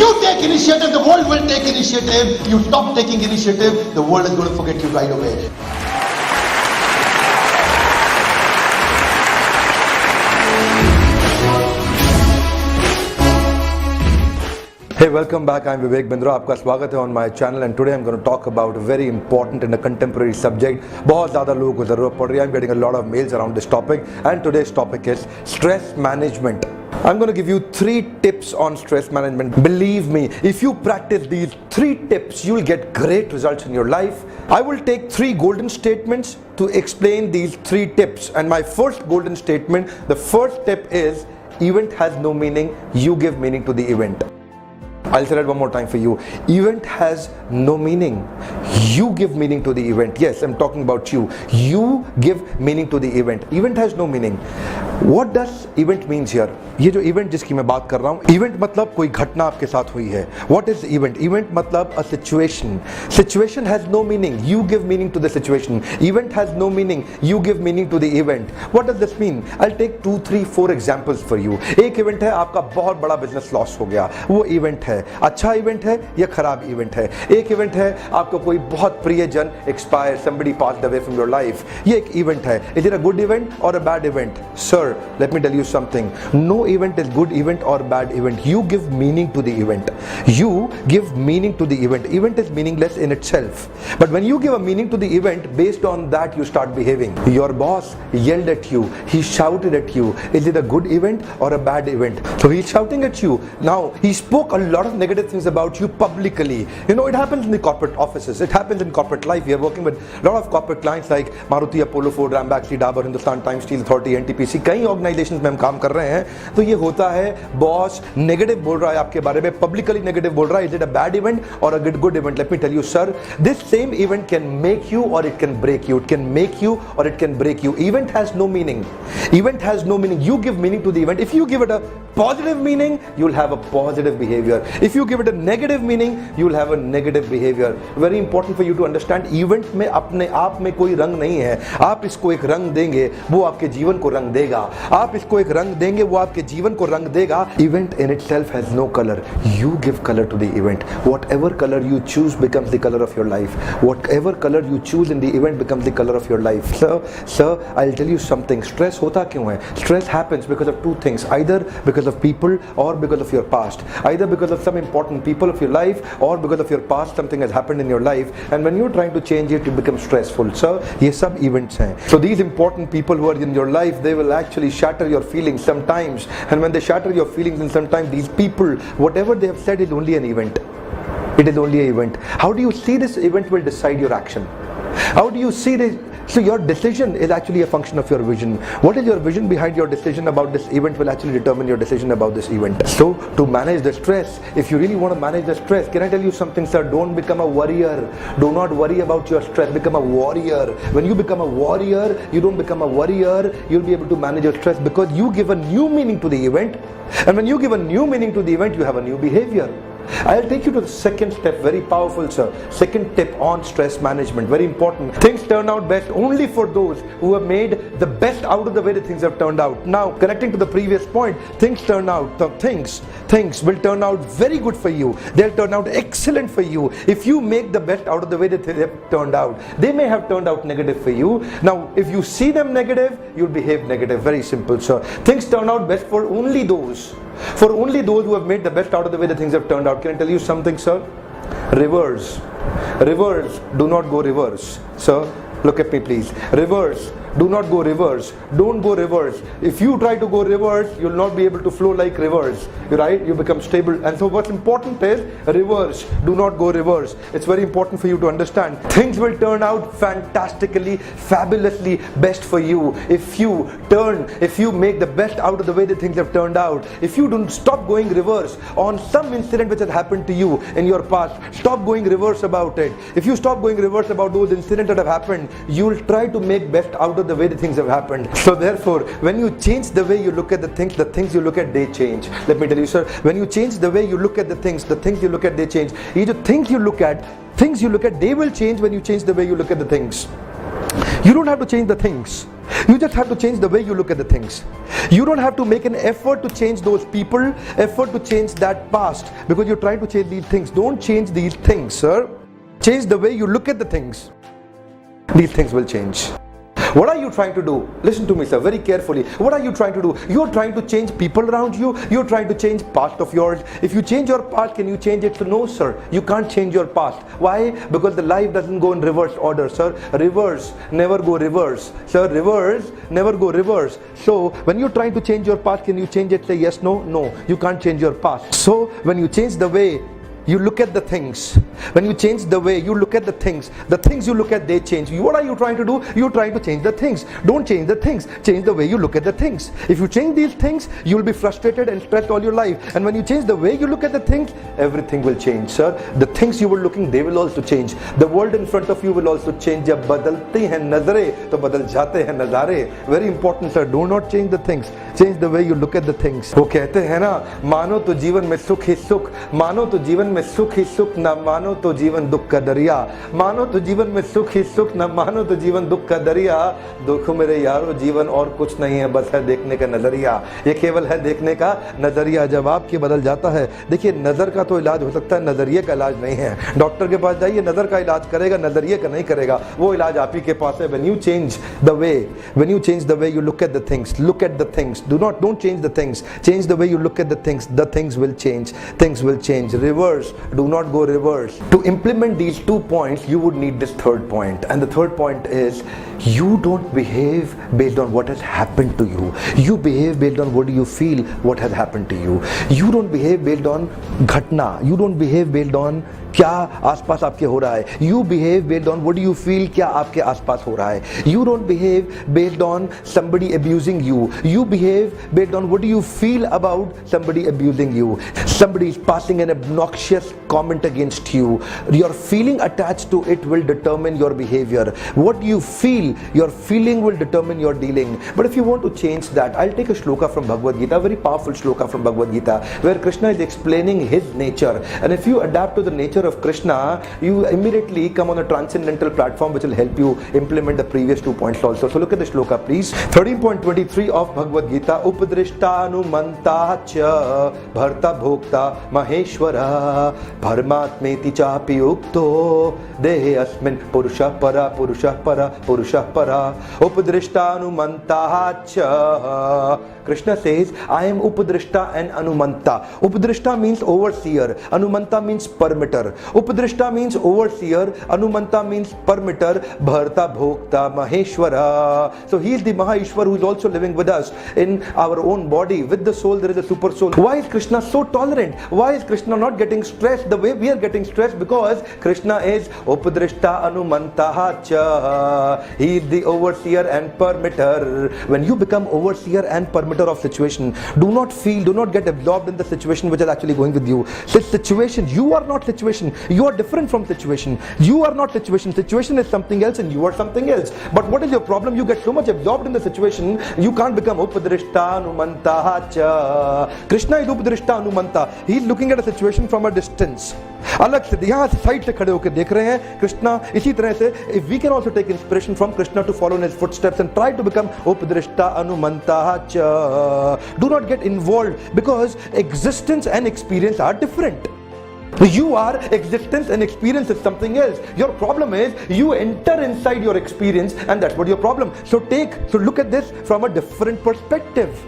you take initiative, the world will take initiative. You stop taking initiative, the world is going to forget you right away. Hey, welcome back. I'm Vivek Bindra. आपका स्वागत है on my channel and today I'm going to talk about a very important and a contemporary subject. बहुत ज़्यादा लोगों को ज़रूरत पड़ रही है. I'm getting a lot of mails around this topic and today's topic is stress management. I'm going to give you 3 tips on stress management. Believe me, if you practice these 3 tips, you'll get great results in your life. I will take 3 golden statements to explain these 3 tips. And my first golden statement, the first tip is, event has no meaning, you give meaning to the event. I'll say that one more time for you. Event has no meaning. You give meaning to the event. Yes, I'm talking about you. You give meaning to the event. Event has no meaning. What does event means here? ये जो event जिसकी मैं बात कर रहा हूँ, event मतलब कोई घटना आपके साथ हुई है. What is event? Event मतलब a situation. Situation has no meaning. You give meaning to the situation. Event has no meaning. You give meaning to the event. What does this mean? I'll take 2, 3, 4 examples for you. एक event है आपका बहुत बड़ा business loss हो गया. वो event है. अच्छा इवेंट है या खराब इवेंट है. एक इवेंट है आपको कोई बहुत प्रियजन expire, somebody passed away from your life. ये एक इवेंट है. Is it a good event or a bad event? Sir, let me tell you something. No event is good event or bad event. You give meaning to the event. You give meaning to the event. Event is meaningless in itself. But when you give a meaning to the event, based on that you start behaving. Your boss yelled at you. He shouted at you. Is it a good event or a bad event? So he's shouting at you. Now he spoke a lot of negative things about you publicly. You know, it happens in the corporate offices. It happens in corporate life. We are working with a lot of corporate clients like Maruti, Apollo, Ford, Rambaxi, Dabur, Hindustan Times Steel Authority, NTPC. कई organisations में हम काम कर रहे हैं. तो ये होता है, बॉस नेगेटिव बोल रहा है आपके बारे में, पब्लिकली नेगेटिव बोल रहा है. Is it a bad event or a good event? Let me tell you sir, this same event can make you or it can break you. It can make you or it can break you. Event has no meaning. Event has no meaning. You give meaning to the event. If you give it a positive meaning, you'll have a positive behavior. If you give it a negative meaning, you'll have a negative behavior. Very important for you to understand. Event में अपने आप में कोई रंग नहीं है. आप इसको एक रंग देंगे, वो आपके जीवन को रंग देगा. आप इसको एक रंग देंगे, वो आपके जीवन को रंग देगा. Event in itself has no color. You give color to the event. Whatever color you choose becomes the color of your life. Whatever color you choose in the event becomes the color of your life. Sir, I'll tell you something. Stress होता क्यों है? Stress happens because of 2 things. Either because of people or because of your past. Either because of some important people of your life or because of your past something has happened in your life, and when you're trying to change it, you become stressful. So ये सब events हैं. So these important people who are in your life, they will actually shatter your feelings sometimes, and when they shatter your feelings, and sometimes these people, whatever they have said is only an event. It is only an event. How do you see this event will decide your action? How do you see this? So your decision is actually a function of your vision. What is your vision behind your decision about this event will actually determine your decision about this event. So to manage the stress, if you really want to manage the stress, can I tell you something, sir? Don't become a worrier. Do not worry about your stress. Become a warrior. When you become a warrior, you don't become a worrier. You'll be able to manage your stress because you give a new meaning to the event. And when you give a new meaning to the event, you have a new behavior. I'll take you to the second step, very powerful sir. Second tip on stress management, very important. Things turn out best only for those who have made the best out of the way that things have turned out. Now, connecting to the previous point, things will turn out very good for you. They'll turn out excellent for you if you make the best out of the way that they have turned out. They may have turned out negative for you. Now, if you see them negative, you'll behave negative. Very simple sir. Things turn out best for only those who have made the best out of the way that things have turned out. Can I tell you something, sir? Reverse. Do not go reverse. Sir, look at me please. Reverse. Do not go reverse. Don't go reverse. If you try to go reverse, you'll not be able to flow like reverse. Right? You become stable. And so what's important is reverse. Do not go reverse. It's very important for you to understand. Things will turn out fantastically, fabulously best for you. If you make the best out of the way that things have turned out. If you don't stop going reverse on some incident which has happened to you in your past, stop going reverse about it. If you stop going reverse about those incidents that have happened, you'll try to make best out of the way the things have happened. So therefore, when you change the way you look at the things you look at, they change. Let me tell you sir, when you change the way you look at the things you look at, they change. The things you look at, they will change when you change the way you look at the things. You don't have to change the things. You just have to change the way you look at the things. You don't have to make an effort to change those people, effort to change that past, because you're trying to change these things. Don't change these things, sir. Change the way you look at the things. These things will change. What are you trying to do? Listen to me, sir, very carefully. What are you trying to do? You're trying to change people around you. You're trying to change past of yours. If you change your past, can you change it? So no, sir. You can't change your past. Why? Because the life doesn't go in reverse order, sir. Reverse, never go reverse. Sir, reverse, never go reverse. So when you're trying to change your past, can you change it? Say yes, no, no. You can't change your past. So when you change the way you look at the things, when you change the way you look at the things you look at, they change. What are you trying to do? You're trying to change the things. Don't change the things. Change the way you look at the things. If you change these things, you'll be frustrated and stressed all your life. And when you change the way you look at the things, everything will change, sir. The things you were looking, they will also change. The world in front of you will also change. जब बदलती हैं नजरें तो बदल जाते हैं नजारे. Very important, sir. Do not change the things. Change the way you look at the things. वो कहते हैं ना, मानो तो जीवन में सुख ही सुख, मानो तो जीवन में सुख ही सुख, ना मानो तो जीवन दुख का दरिया. मानो तो जीवन में सुख ही सुख, ना मानो तो जीवन दुख का दरिया. दुख मेरे यारो, जीवन और कुछ नहीं है, बस है देखने का नजरिया. ये केवल है देखने का नजरिया. जब आपके बदल जाता है, देखिए नजर का तो इलाज हो सकता है, नजरिए का इलाज नहीं है. डॉक्टर के पास जाइए, नजर का इलाज करेगा, नजरिए का नहीं करेगा. वो इलाज आप ही के पास है. When you change the way you look at the things, look at the things. Don't change the things. Change the way you look at the things will change. Things will change. Reverse, do not go reverse. To implement these 2 points, you would need this 3rd point. And the 3rd point is, you don't behave based on what has happened to you. You behave based on what you feel what has happened to you. You don't behave based on घटना. You don't behave based on क्या आसपास आपके हो रहा है. You behave based on what you feel क्या आपके आसपास हो रहा है. You don't behave based on somebody abusing you. You behave based on what you feel about somebody abusing you. Somebody is passing an obnoxious comment against you. Your feeling attached to it will determine your behavior. What you feel, your feeling will determine your dealing. But if you want to change that, I'll take a shloka from Bhagavad Gita, a very powerful shloka from Bhagavad Gita, where Krishna is explaining his nature. And if you adapt to the nature of Krishna, you immediately come on a transcendental platform which will help you implement the previous 2 points also. So look at the shloka, please. 13.23 of Bhagavad Gita. Upadrishtanumanta cha bharta bhokta maheshwara bharmatmeti chapi ukto dehe asmin purusha para purusha para purusha para. Upadrishtanumanta cha. Krishna says, I am Upadrishta and Anumanta. Upadrishta means overseer. Anumanta means permitter. Upadrishta means overseer. Anumanta means permitter. Bharta Bhokta Maheshwara. So he is the Maheshwar who is also living with us in our own body. With the soul there is a super soul. Why is Krishna so tolerant? Why is Krishna not getting stressed the way we are getting stressed? Because Krishna is Upadrishta Anumanta cha. He is the overseer and permitter. When you become overseer and permitter of situation, do not get absorbed in the situation which is actually going with you. This situation, you are not situation. You are different from situation. You are not situation. Situation is something else and you are something else. But what is your problem? You get so much absorbed in the situation, you can't become Upadrishta Anumanta cha. Krishna is Upadrishta Anumanta. He is looking at a situation from a distance. अलग से यहाँ से side से खड़े होकर देख रहे हैं कृष्णा. इसी तरह से if we can also take inspiration from Krishna to follow in his footsteps and try to become Upadrishta Anumanta cha. Do not get involved, because existence and experience are different. You are existence and experience is something else. Your problem is you enter inside your experience, and that's what your problem. So look at this from a different perspective.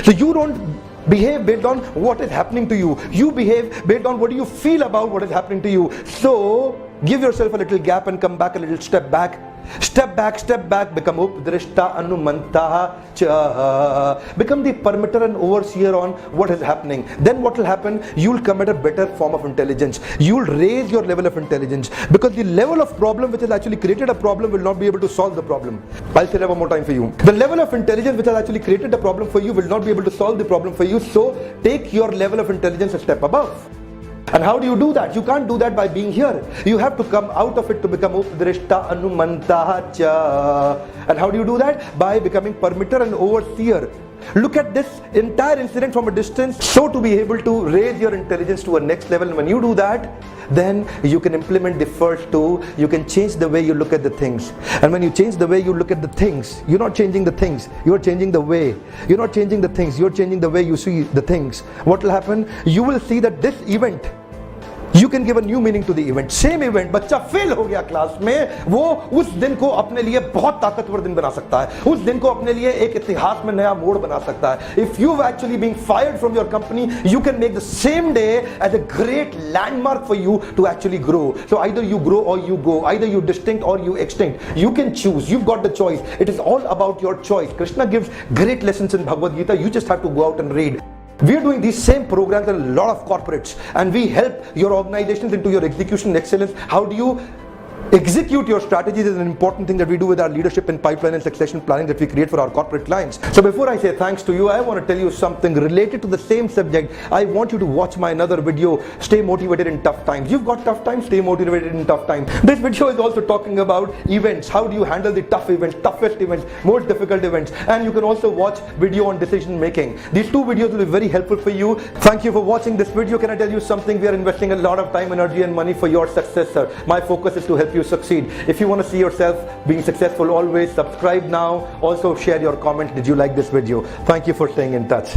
So you don't behave based on what is happening to you. You behave based on what you feel about what is happening to you. So give yourself a little gap and come back a little step back. Step back, become Upadrishta Anumanta cha. Become the permitter and overseer on what is happening. Then what will happen? You will come at a better form of intelligence. You will raise your level of intelligence, because the level of problem which has actually created a problem will not be able to solve the problem. I'll say that one more time for you. The level of intelligence which has actually created a problem for you will not be able to solve the problem for you. So take your level of intelligence a step above. And how do you do that? You can't do that by being here. You have to come out of it to become Upadrishta Anumanta cha. And how do you do that? By becoming permitter and overseer. Look at this entire incident from a distance. So to be able to raise your intelligence to a next level, and when you do that, then you can implement the first two. You can change the way you look at the things. And when you change the way you look at the things, you're not changing the things, you're changing the way. You're not changing the things, you're changing the way you see the things. What will happen? You will see that this event, you can give a new meaning to the event. Same event, बच्चा fail हो गया class में, वो उस दिन को अपने लिए बहुत ताकतवर दिन बना सकता है, उस दिन को अपने लिए एक इतिहास में नया मोड़ बना सकता है. If you've actually been fired from your company, you can make the same day as a great landmark for you to actually grow. So either you grow or you go, either you distinct or you extinct. You can choose, you've got the choice. It is all about your choice. Krishna gives great lessons in Bhagavad Gita. You just have to go out and read. We are doing these same programs in a lot of corporates, and we help your organizations into your execution excellence. How do you execute your strategies is an important thing that we do with our leadership and pipeline and succession planning that we create for our corporate clients. So before I say thanks to you, I want to tell you something related to the same subject. I want you to watch my another video, Stay Motivated in Tough Times. You've got tough times, stay motivated in tough times. This video is also talking about events. How do you handle the tough events, toughest events, most difficult events? And you can also watch video on decision making. These two videos will be very helpful for you. Thank you for watching this video. Can I tell you something? We are investing a lot of time, energy and money for your success, sir. My focus is to help you succeed. If you want to see yourself being successful, always subscribe now. Also share your comment. Did you like this video? Thank you for staying in touch.